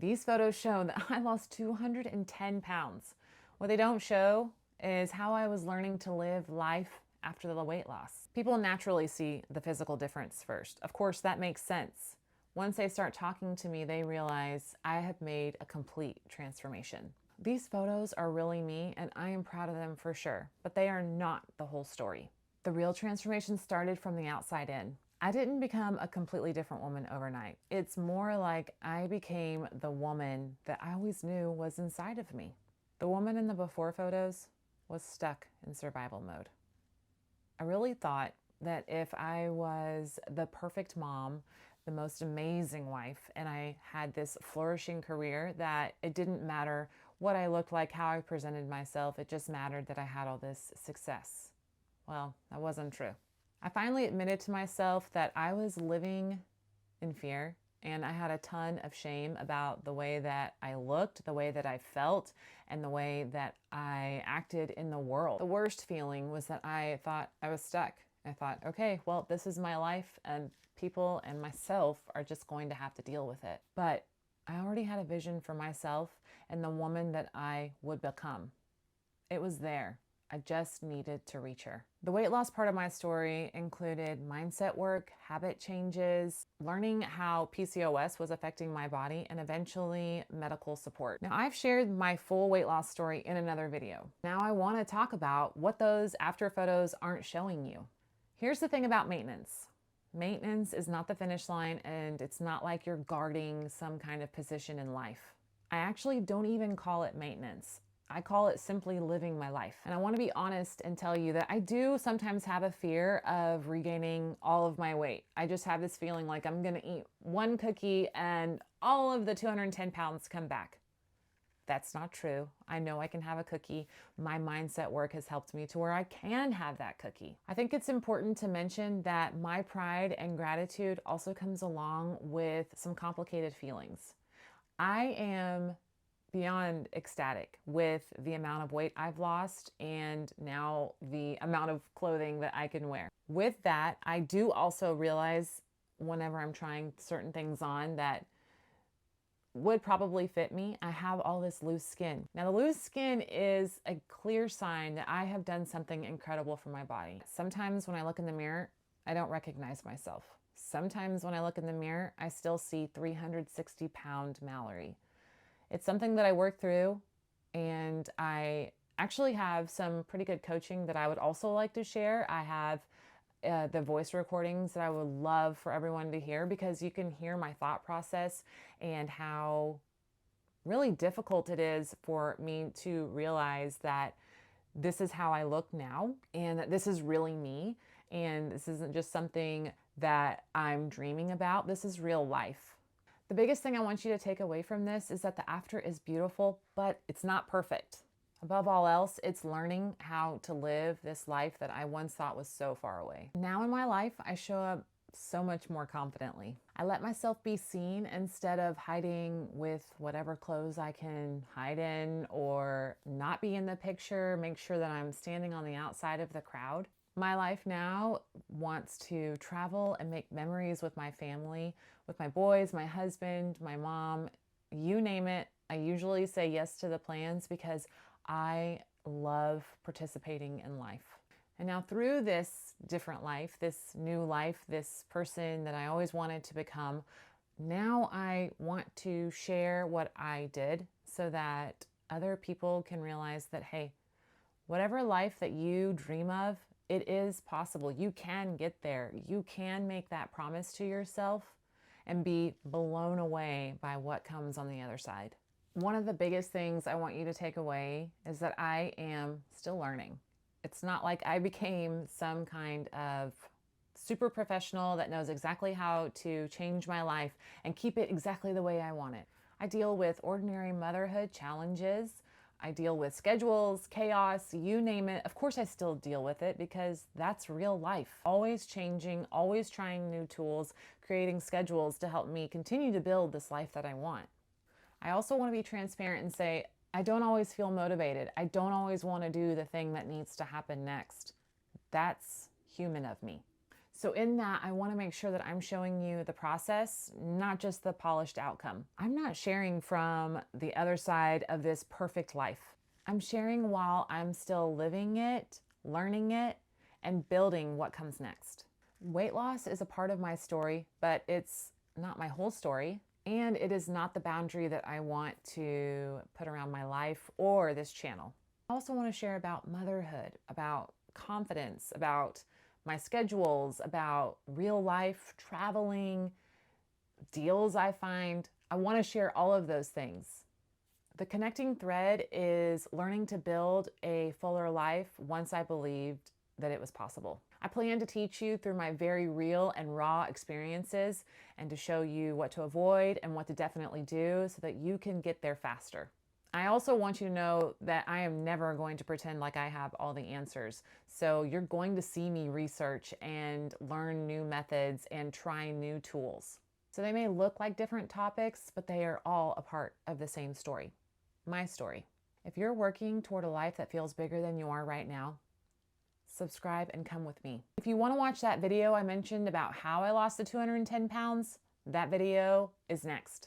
These photos show that I lost 210 pounds. What they don't show is how I was learning to live life after the weight loss. People naturally see the physical difference first. Of course, that makes sense. Once they start talking to me, they realize I have made a complete transformation. These photos are really me, and I am proud of them for sure, but they are not the whole story. The real transformation started from the outside in. I didn't become a completely different woman overnight. It's more like I became the woman that I always knew was inside of me. The woman in the before photos was stuck in survival mode. I really thought that if I was the perfect mom, the most amazing wife, and I had this flourishing career, that it didn't matter what I looked like, how I presented myself, it just mattered that I had all this success. Well, that wasn't true. I finally admitted to myself that I was living in fear, and I had a ton of shame about the way that I looked, the way that I felt, and the way that I acted in the world. The worst feeling was that I thought I was stuck. I thought, okay, well, this is my life, and people and myself are just going to have to deal with it. But I already had a vision for myself and the woman that I would become. It was there. I just needed to reach her. The weight loss part of my story included mindset work, habit changes, learning how PCOS was affecting my body, and eventually medical support. Now, I've shared my full weight loss story in another video. Now I want to talk about what those after photos aren't showing you. Here's the thing about maintenance. Maintenance is not the finish line, and it's not like you're guarding some kind of position in life. I actually don't even call it maintenance. I call it simply living my life. And I want to be honest and tell you that I do sometimes have a fear of regaining all of my weight. I just have this feeling like I'm going to eat one cookie and all of the 210 pounds come back. That's not true. I know I can have a cookie. My mindset work has helped me to where I can have that cookie. I think it's important to mention that my pride and gratitude also comes along with some complicated feelings. I am beyond ecstatic with the amount of weight I've lost and now the amount of clothing that I can wear. With that, I do also realize whenever I'm trying certain things on that would probably fit me, I have all this loose skin. Now, the loose skin is a clear sign that I have done something incredible for my body. Sometimes when I look in the mirror, I don't recognize myself. Sometimes when I look in the mirror, I still see 360-pound Mallory. It's something that I work through, and I actually have some pretty good coaching that I would also like to share. I have the voice recordings that I would love for everyone to hear, because you can hear my thought process and how really difficult it is for me to realize that this is how I look now, and that this is really me, and this isn't just something that I'm dreaming about. This is real life. The biggest thing I want you to take away from this is that the after is beautiful, but it's not perfect. Above all else, it's learning how to live this life that I once thought was so far away. Now in my life, I show up so much more confidently. I let myself be seen instead of hiding with whatever clothes I can hide in or not be in the picture, make sure that I'm standing on the outside of the crowd. My life now wants to travel and make memories with my family, with my boys, my husband, my mom, you name it. I usually say yes to the plans because I love participating in life. And now through this different life, this new life, this person that I always wanted to become, now I want to share what I did so that other people can realize that, hey, whatever life that you dream of, it is possible. You can get there. You can make that promise to yourself and be blown away by what comes on the other side. One of the biggest things I want you to take away is that I am still learning. It's not like I became some kind of super professional that knows exactly how to change my life and keep it exactly the way I want it. I deal with ordinary motherhood challenges. I deal with schedules, chaos, you name it. Of course, I still deal with it because that's real life. Always changing, always trying new tools, creating schedules to help me continue to build this life that I want. I also want to be transparent and say, I don't always feel motivated. I don't always want to do the thing that needs to happen next. That's human of me. So in that, I want to make sure that I'm showing you the process, not just the polished outcome. I'm not sharing from the other side of this perfect life. I'm sharing while I'm still living it, learning it, and building what comes next. Weight loss is a part of my story, but it's not my whole story. And it is not the boundary that I want to put around my life or this channel. I also want to share about motherhood, about confidence, about my schedules, about real life, traveling, deals I find. I want to share all of those things. The connecting thread is learning to build a fuller life once I believed that it was possible. I plan to teach you through my very real and raw experiences and to show you what to avoid and what to definitely do so that you can get there faster. I also want you to know that I am never going to pretend like I have all the answers. So you're going to see me research and learn new methods and try new tools. So they may look like different topics, but they are all a part of the same story, my story. If you're working toward a life that feels bigger than you are right now, subscribe and come with me. If you want to watch that video I mentioned about how I lost the 210 pounds, that video is next.